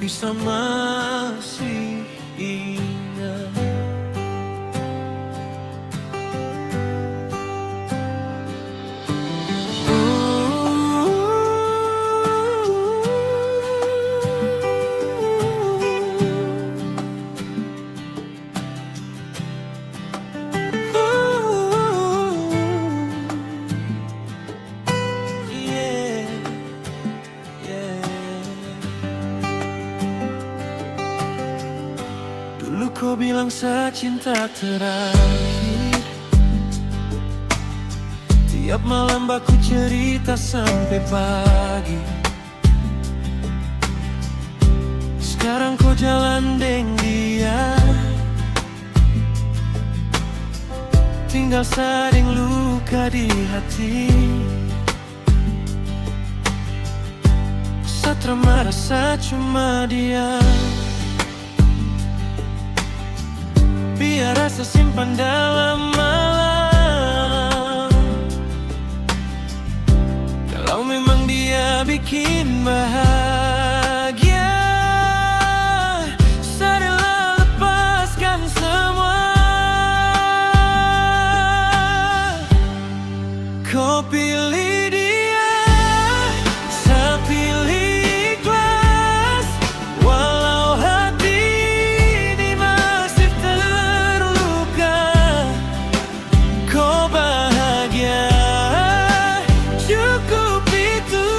bisa masih ingat. Dulu kau bilang secinta terakhir, tiap malam baku cerita sampai pagi. Sekarang kau jalan deng dia, tinggal saring luka di hati. Satra merasa cuma dia, biar rasa simpan dalam malam. Kalau memang dia bikin bahagia, sarilah lepaskan semua. Kau pilih dia, saya pilih ikhlas. Walau hati ini masih terluka, kau bahagia, cukup itu.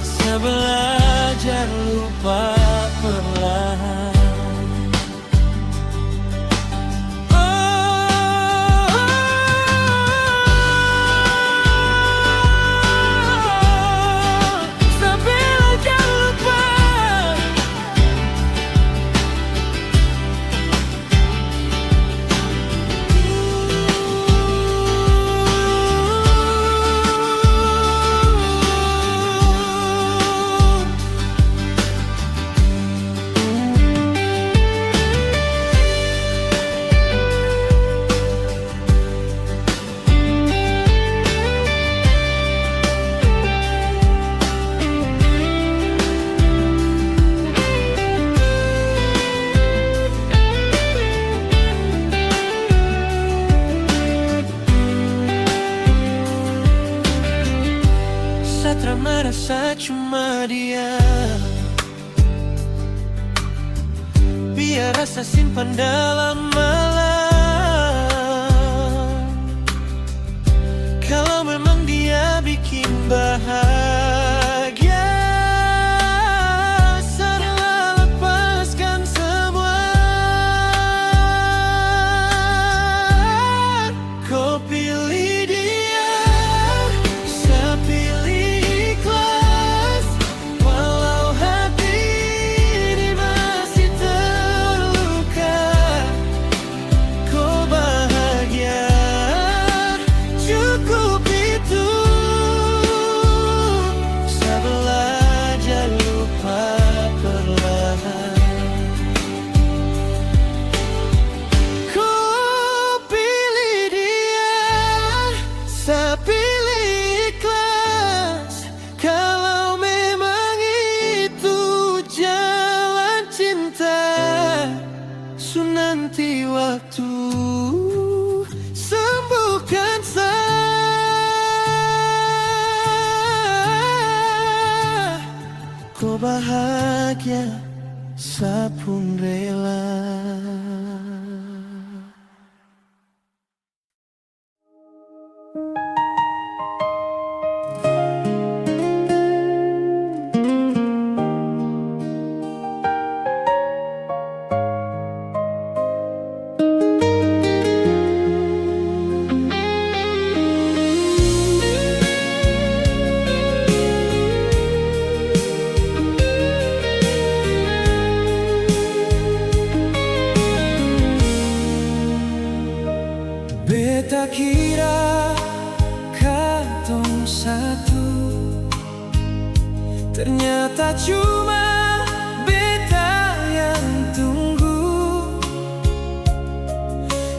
Saya belajar lupa perlahan. Satra merasa cuma dia, biar rasa simpan dalam malam. Kalau memang dia bikin bahagia, sarilah lepaskan semua. Kau pilih dia, saya pilih ikhlas. Walau hati ini masih terluka, kau bahagia, cukup itu. Saya belajar lupa perlahan. Kau pilih dia, saya pilih ikhlas. Kalau memang itu jalan cinta, nanti waktu sembuhkan saya. Kau bahagia, saya pun rela. Beta kira katong satu, ternyata cuma beta yang tunggu.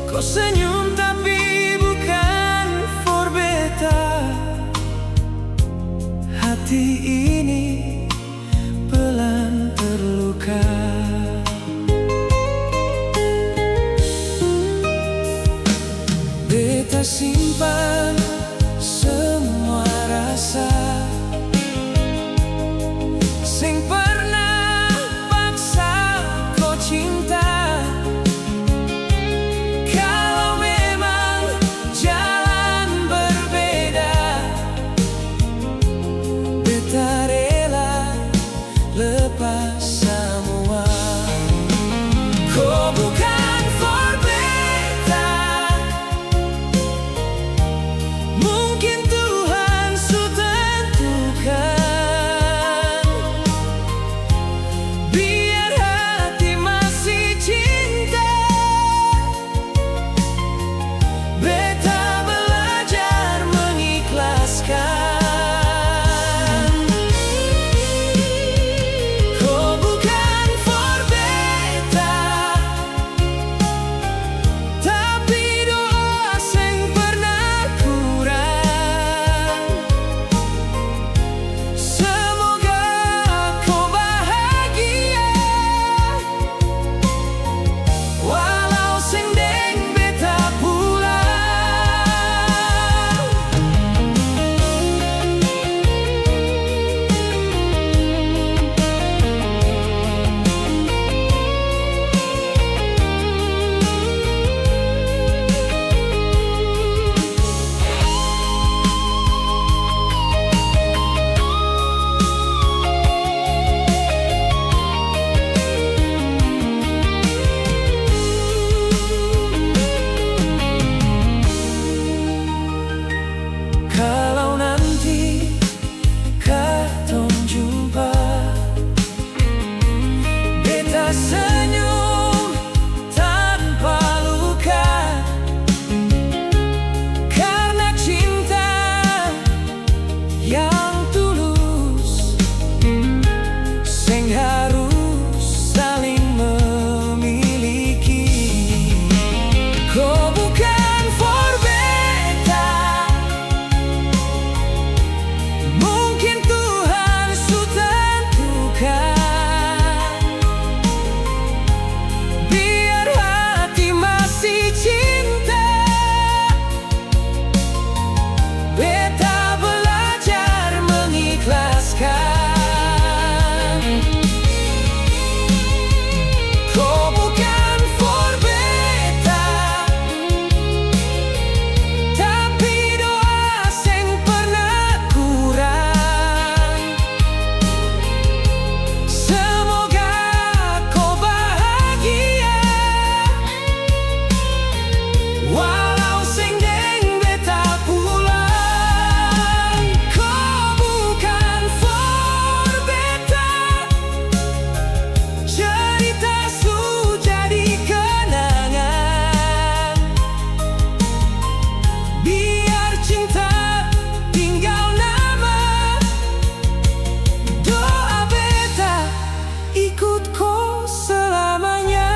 Kau senyum tapi bukan for beta. Hati ini Beta simpan semua rasa sing pernah paksa kau cinta. Kalau memang jalan berbeda, beta rela lepas semua. Kau bukan for beta, mungkin Tuhan sudah tentukan. Biar hati masih cinta, beta belajar mengikhlaskan. Kau bukan for beta, tapi doa sing pernah kurang. Semoga kau bahagia, walau sing deng beta pulang. Kalau nanti katong jumpa, beta senyum tanpa luka, karena cinta yang tulus sing harus saling memiliki. Kau bukan for beta, mungkin Tuhan sudah tentukan. Biar hati masih cinta, beta belajar mengikhlaskan. Kau bukan for beta, tapi doa sing pernah kurang. Semoga kau bahagia, walau sing deng beta pulang. Kau bukan for beta, cerita su jadi kenangan. Biar cinta tinggal nama, doa beta ikut kau selamanya.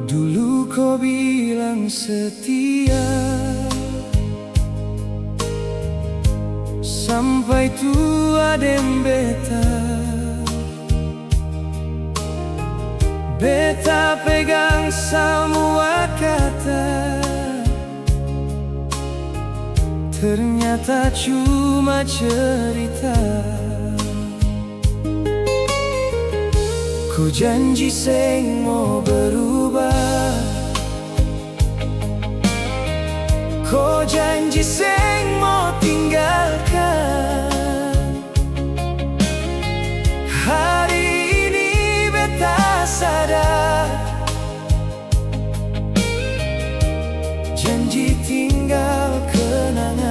Dulu kau bilang setia, sampai tua dan beta. Beta pegang semua kata, ternyata cuma cerita. Kau janji seng mau berubah, kau janji seng mau tinggalkan. Hari ini beta sadar, janji tinggal kenangan.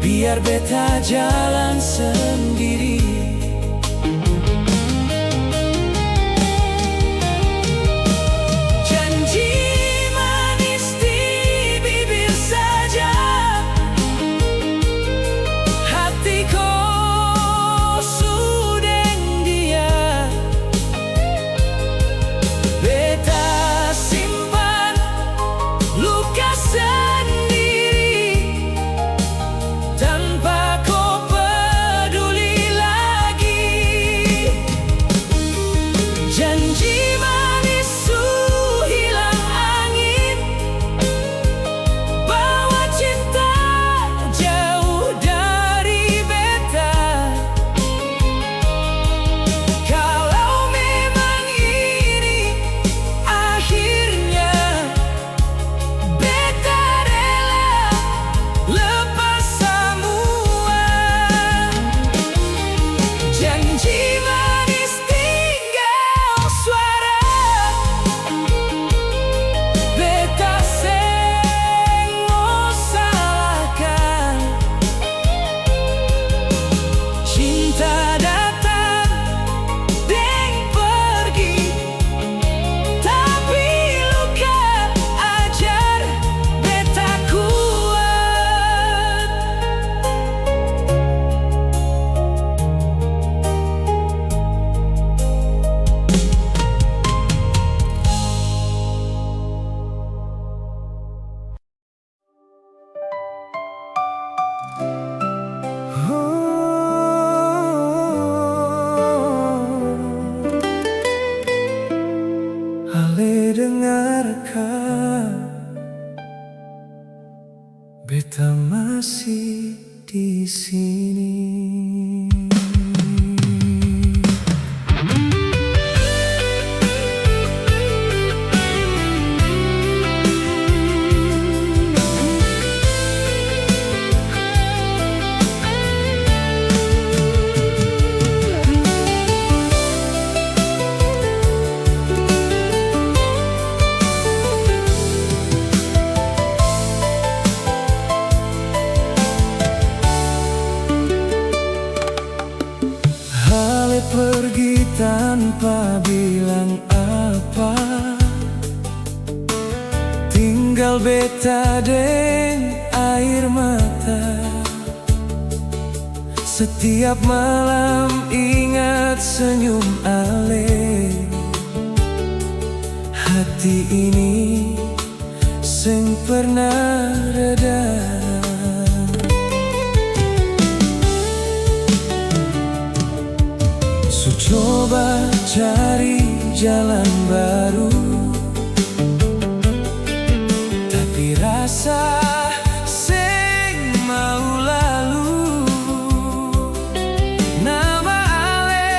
biar beta jalan sendiri. Janji manis di bibir saja, hatiku sudeng dia. Beta simpan luka sendiri tanpa kau peduli lagi. Janji manis su hilang angin, bawa cinta jauh dari beta. Kalau memang ini akhirnya, beta rela lepas semua. Janji manis tinggal suara, beta seng mau salahkan. Cinta datang deng pergi, tapi luka ajar beta kuat. Ale dengarkan, beta masih di sini. Ale pergi tanpa bilang apa, tinggal beta deng air mata. Setiap malam ingat senyum Ale, hati ini seng pernah reda. Su coba cari jalan baru, tapi rasa seng mau lalu. Nama Ale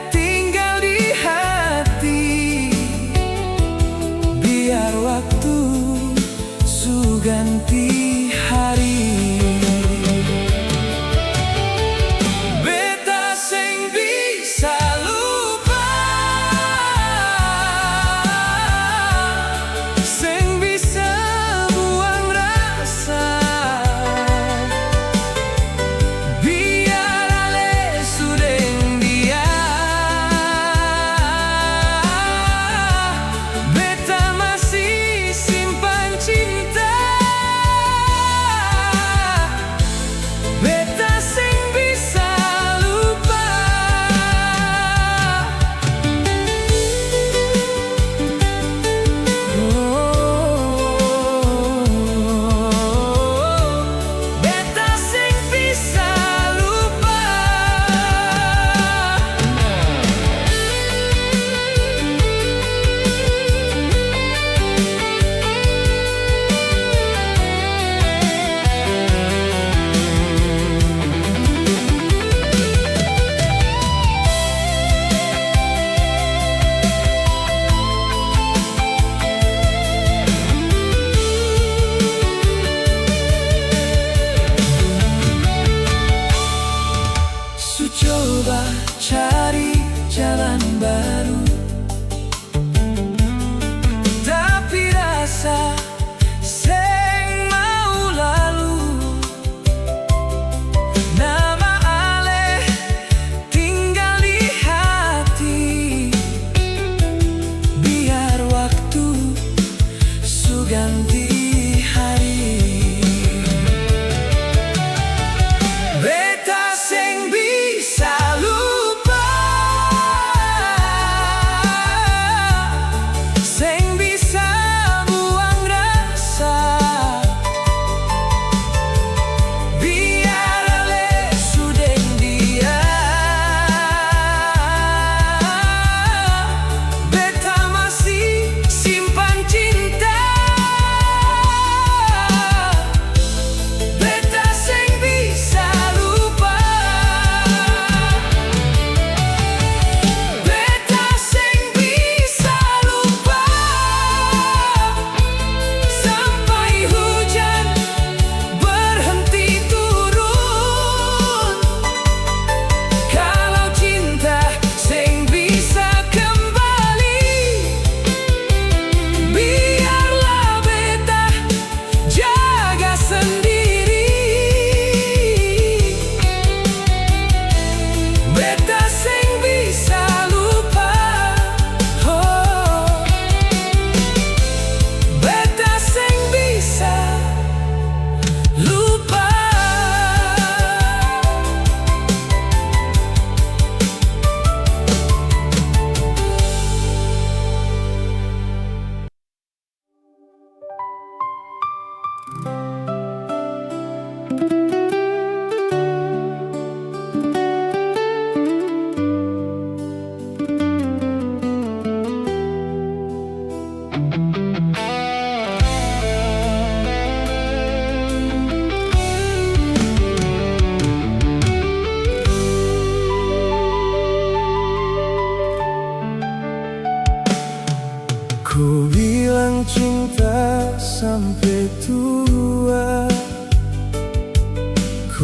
tinggal di hati, biar waktu su ganti hari. Beta seng bisa lupa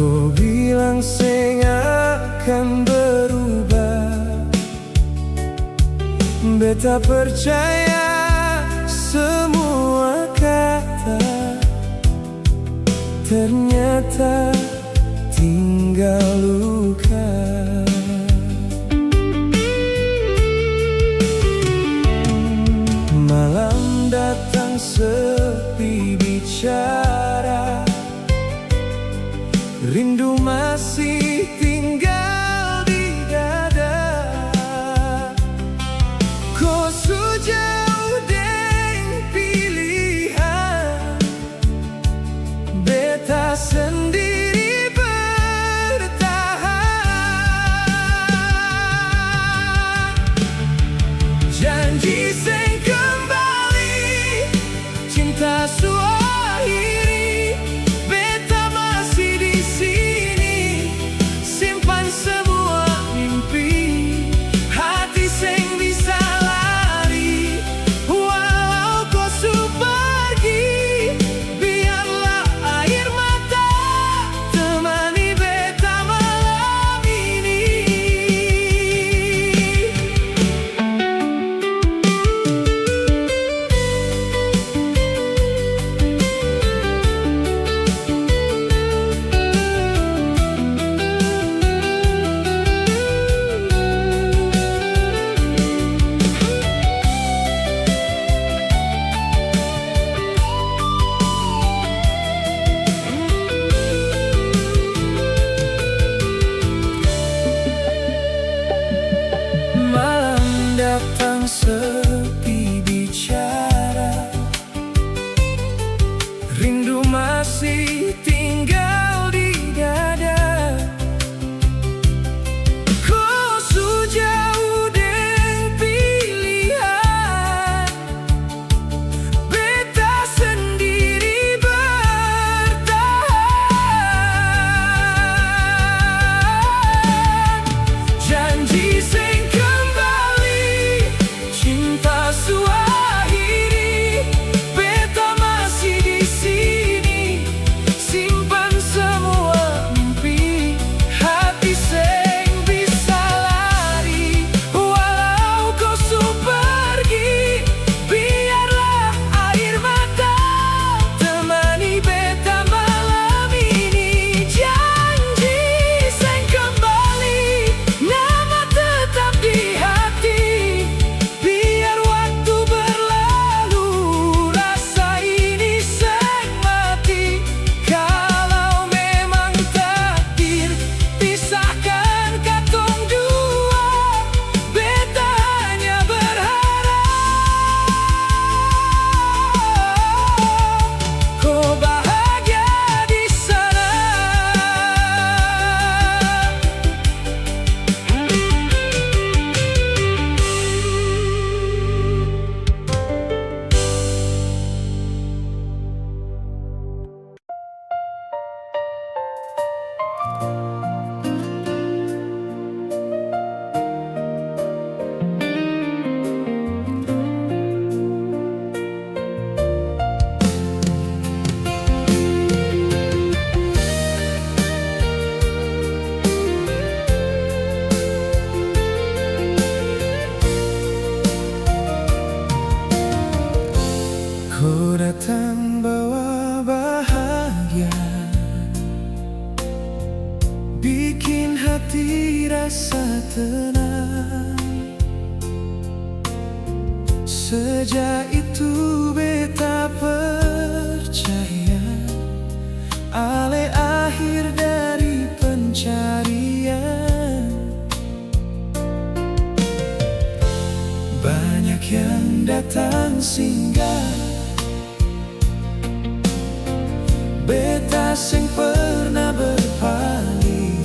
Kau bilang sing akan berubah, beta percaya semua kata. Ternyata tinggal luka. Malam datang sepi bicara, rindu masih tinggal di dada. Kau sejauh deng pilihan, beta sendiri bertahan. Janji sing kembali, cinta suakhiri, beta masih di sini, simpan semua mimpi. Hati sing bisa lari, walau kau su pergi, biarlah air mata temani beta malam ini. Malam datang sepi bicara, rindu masih tinggal di dada. Kau sejauh deng pilihan, beta sendiri bertahan. Janji sing kembali, cinta suakhiri, beta masih di sini, simpan semua mimpi. Hati sing bisa lari, walau kau su pergi, biarlah air mata temani beta malam ini. Janji sing kembali, nama tetap di hati, biar waktu berlalu, rasa ini sing mati. Kalau memang takdir pisahkan katong dua, beta hanya berharap kau bahagia di sana. Kau datang bawa bahagia, bikin hati rasa tenang. Sejak itu beta percaya, ale akhir dari pencarian. Banyak yang datang singgah, beta sing pernah berpaling.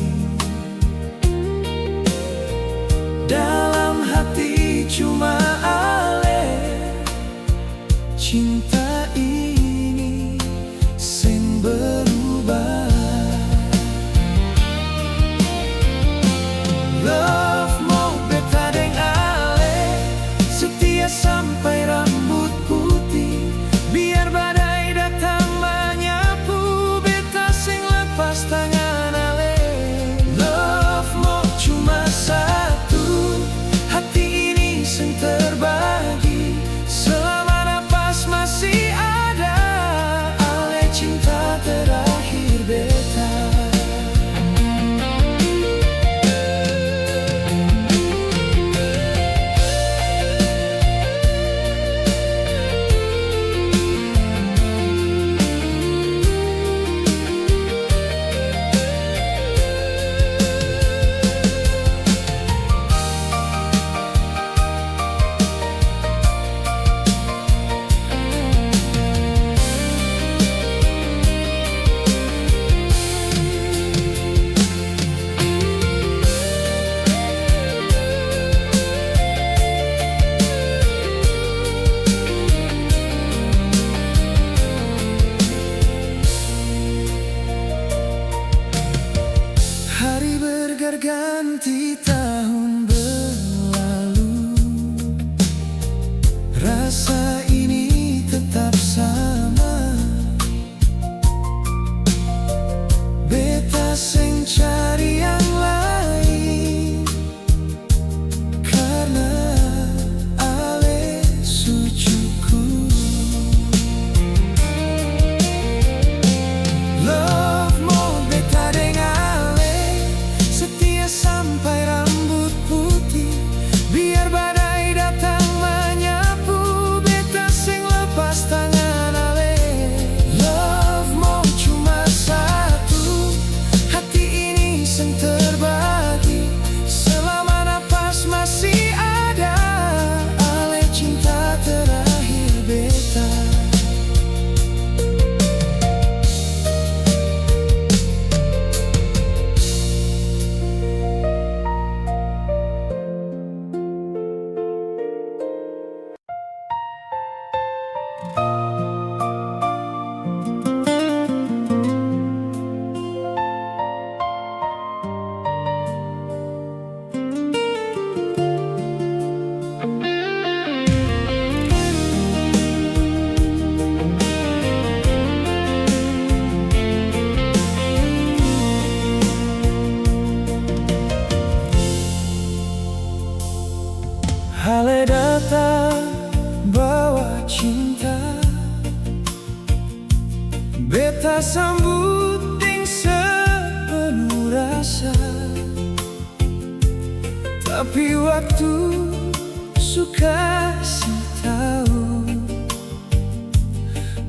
Dalam hati cuma ale, cinta ini sing berubah. Love mau beta deng ale, setia sampai rambut putih. Biar badai datang menyapu, beta sing berganti tahun berlalu, rasa ini tetap sama. Beta seng cari yang lain, karena ale sucuku. Love mo beta deng ale, setia sampai rambut putih. Biar badai datang menyapu, beta seng lepas tangan ale. Love mo cuma satu, hati ini seng terbagi. Selama napas masih ada, ale cinta terakhir beta. Ale datang bawa cinta, beta sambut deng sepenuh rasa. Tapi waktu suka si tahu,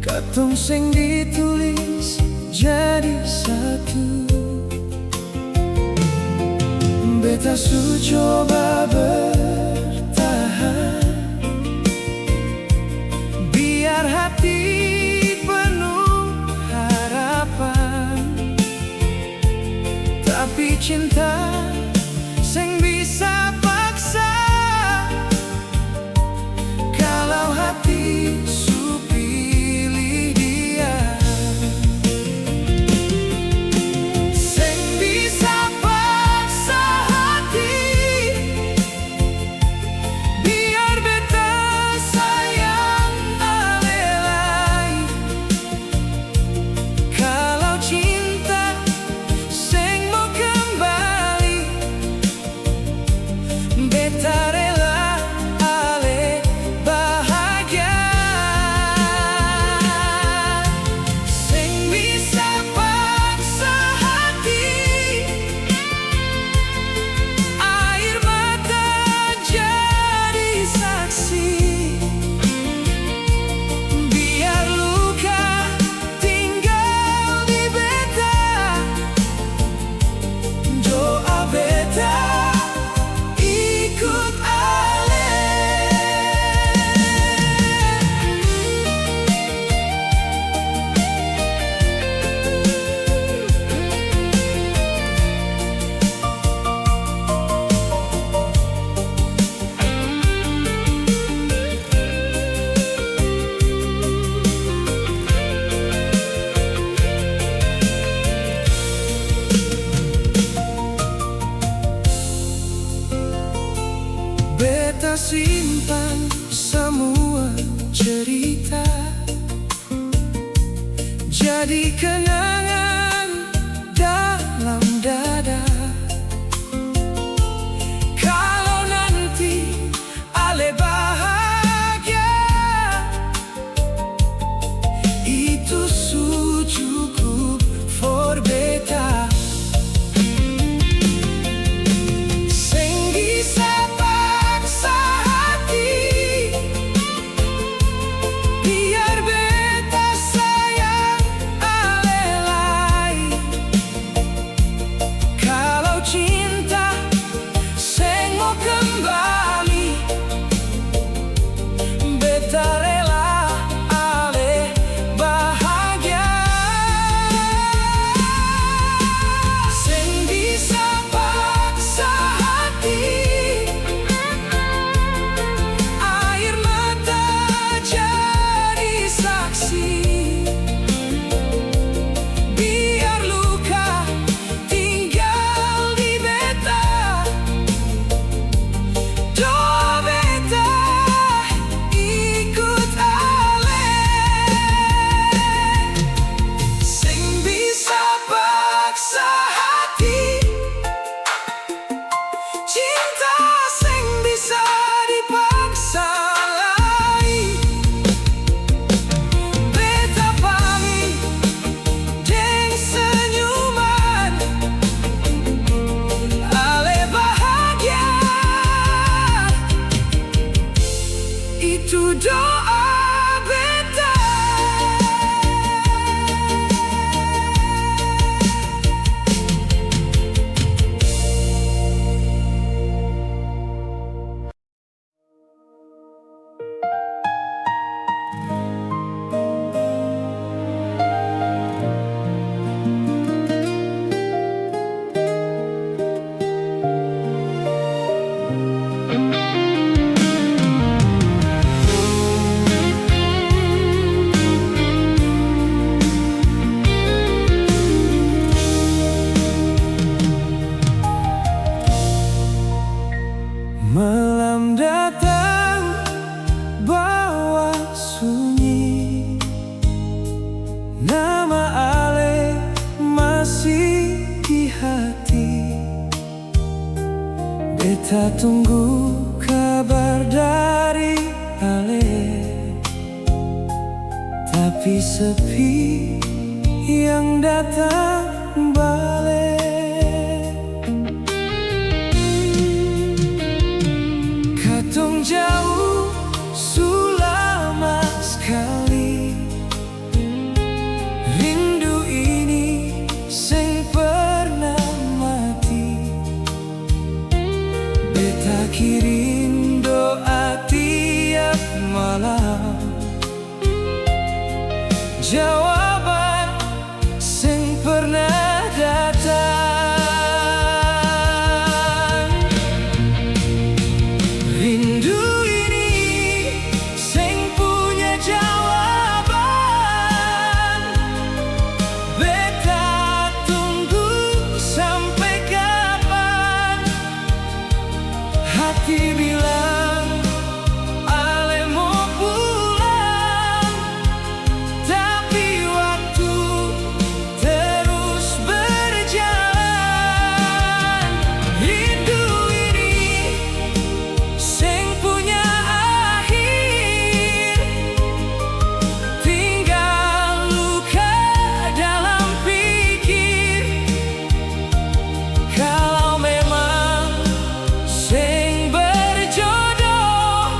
katong seng ditulis jadi satu. Beta su coba biar hati penuh harapan, tapi cinta seng bisa paksa. Kalau hati su pilih dia, seng bisa paksa hati. Biar beta sayang ale lagi. Kalau cinta seng mau kembali, beta rela ale bahagia. Seng bisa paksa hati, air mata jadi saksi. Biar luka tinggal di beta, doa beta ikut ale. Beta simpan semua cerita, jadi kenangan dalam dada. Kalau nanti ale bahagia, itu su cukup for beta. Seng bisa paksa Beta tunggu kabar dari Ale, tapi sepi yang datang balik. Katong jauh sulama sekali, rindu ini sing pernah mati. Beta kirim doa tiap malam, jawaban sing pernah datang. Rindu ini sing punya jawaban. Beta tunggu sampai kapan. Hati bilang Ale mau pulang, tapi waktu terus berjalan. Rindu ini sing punya akhir, tinggal luka dalam pikir. Kalau memang sing berjodoh,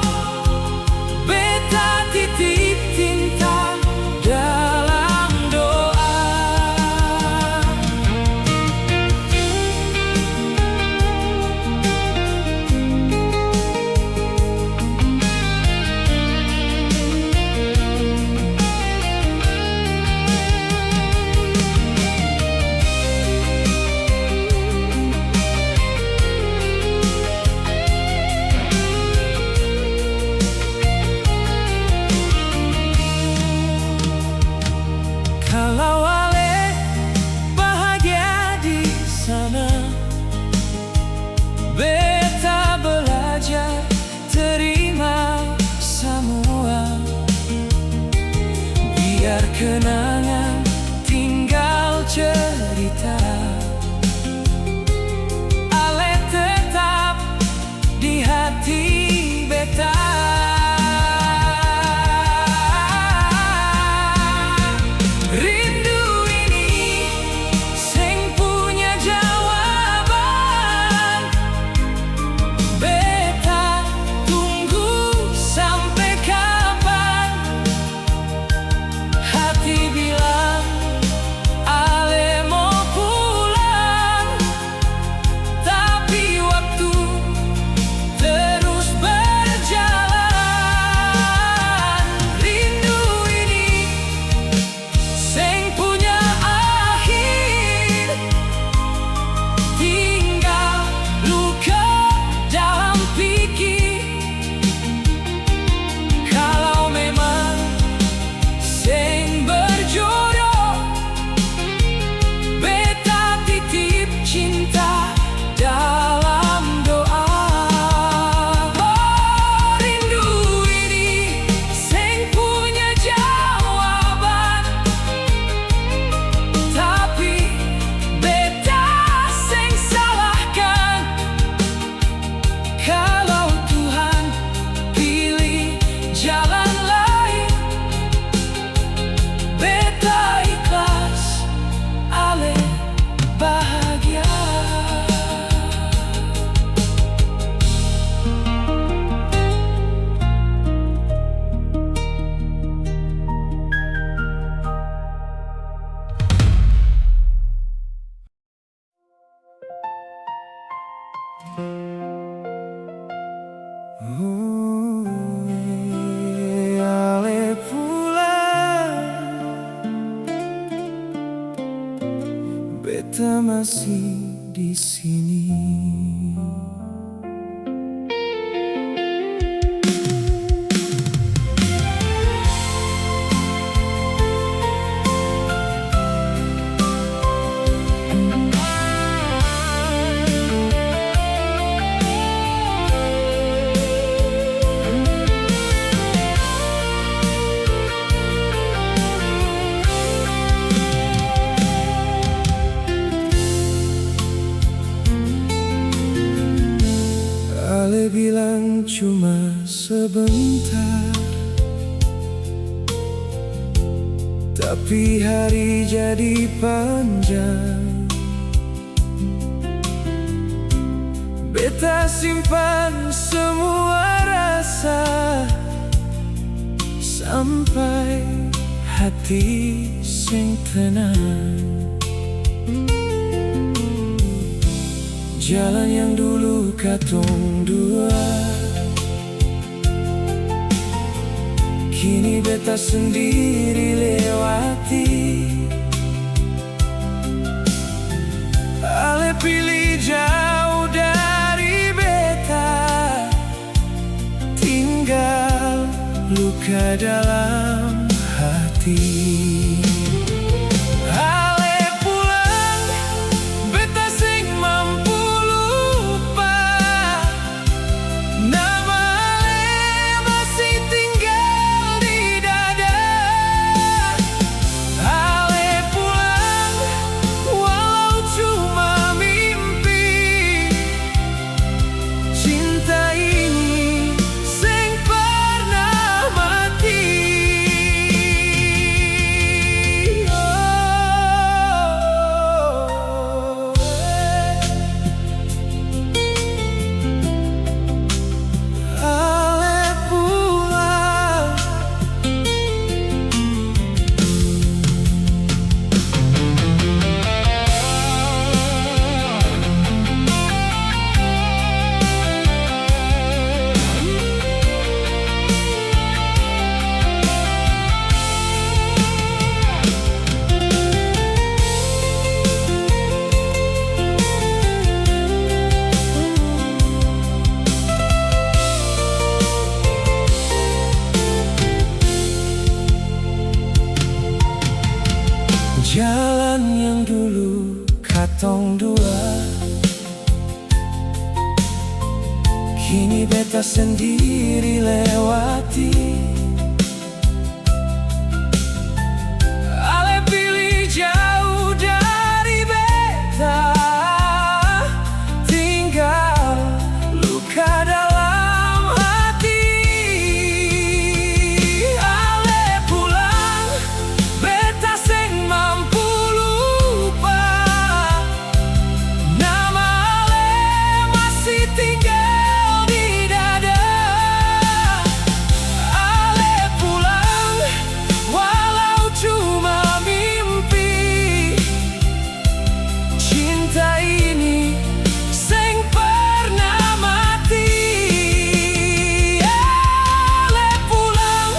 beta titip cinta dalam doa. Kalau Ale bahagia di sana, beta belajar terima semua. Biar kenangan tinggal cerita, Ale tetap di hati beta. Rindu ini sing punya jawaban. Beta tunggu sampai kapan. Hati bilang Ale mau pulang, tapi waktu terus berjalan. Rindu ini sing punya akhir, tinggal luka dalam pikir. Kalau memang sing berjodoh, beta titip cinta dalam doa. Oh, rindu ini sing punya jawaban, tapi beta sing salahkan. Kalau Tuhan pilih jalan lain, beta ikhlas, Ale bahagia. Ale pulang, beta masih di sini. cuma sebentar, tapi hari jadi panjang. Beta simpan semua rasa sampai hati sing tenang. Jalan yang dulu katong dua, kini beta sendiri lewati. Ale pilih jauh dari beta, tinggal luka dalam hati. Jalan yang dulu katong dua, kini beta sendiri lewati. Ale pilih jauh dari beta, tinggal luka dalam hati. Ale pulang, beta sing mampu lupa. Nama ale masih tinggal di dada. Ale pulang, walau cuma mimpi. Cinta ini sing pernah mati. Ale pulang,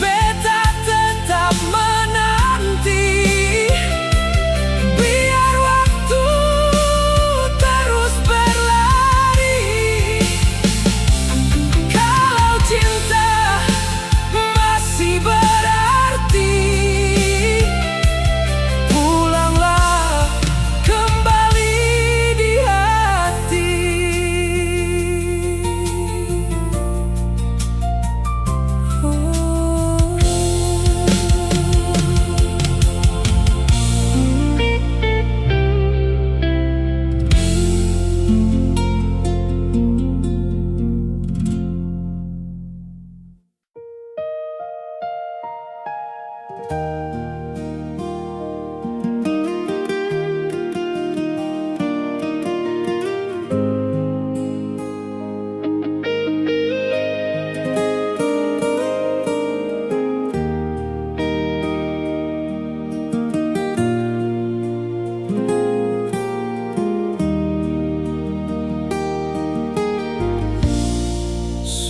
beta tetap menanti. Biar waktu terus berlari. Kalau cinta masih berarti, pulanglah kembali di hati.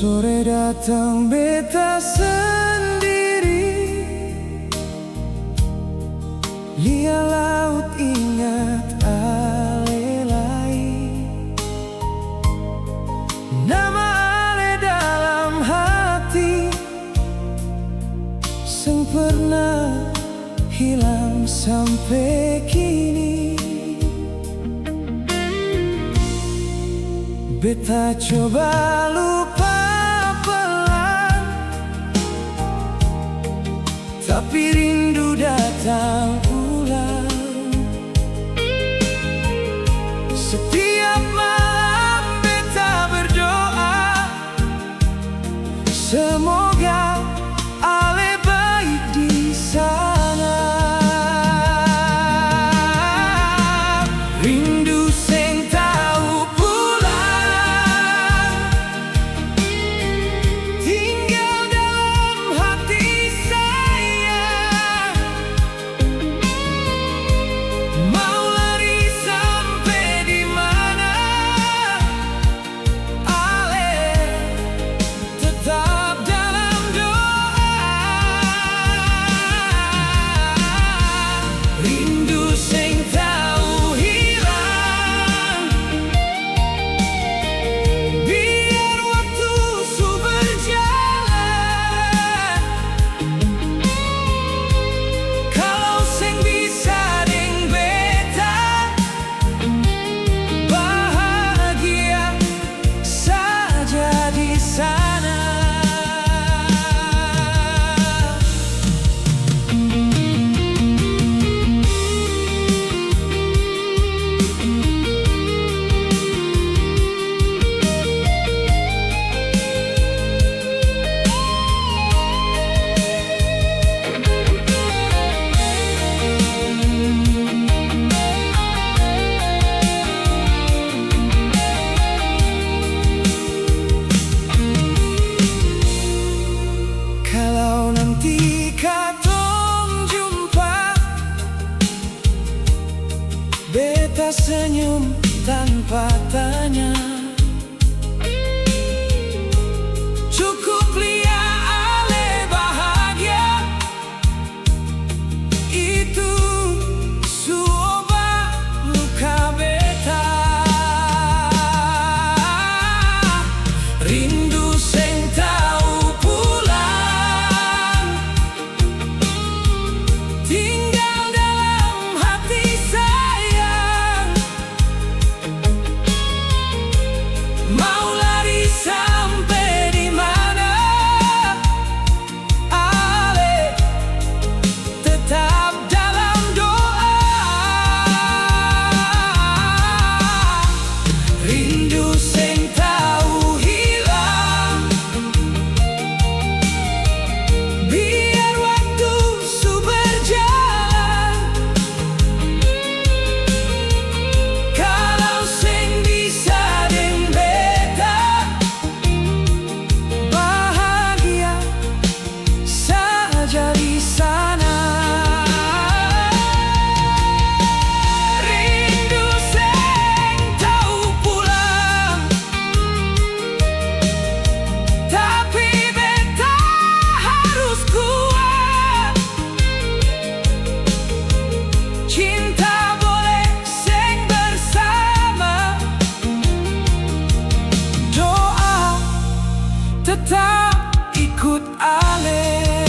Sore datang beta sendiri, lihat laut ingat ale lain. Nama ale dalam hati, sing pernah hilang sampai kini. Beta coba lupa pelan, tapi rindu datang ulang. Setiap malam beta berdoa, senyum tanpa tanya. Cukup lia ale bahagia, itu suoba luka beta. Rindu sing tau pulang, tinggal dalam hati sayang. Mau lari sampai di mana, ale tetap dalam doa. Rindu sing tau hilang, biar waktu su berjalan. Kalau sing bisa deng beta, bahagia saja di sana. Rindu sing tau pulang, tapi beta harus kuat. Cinta boleh sing bersama, doa tetap ikut ale.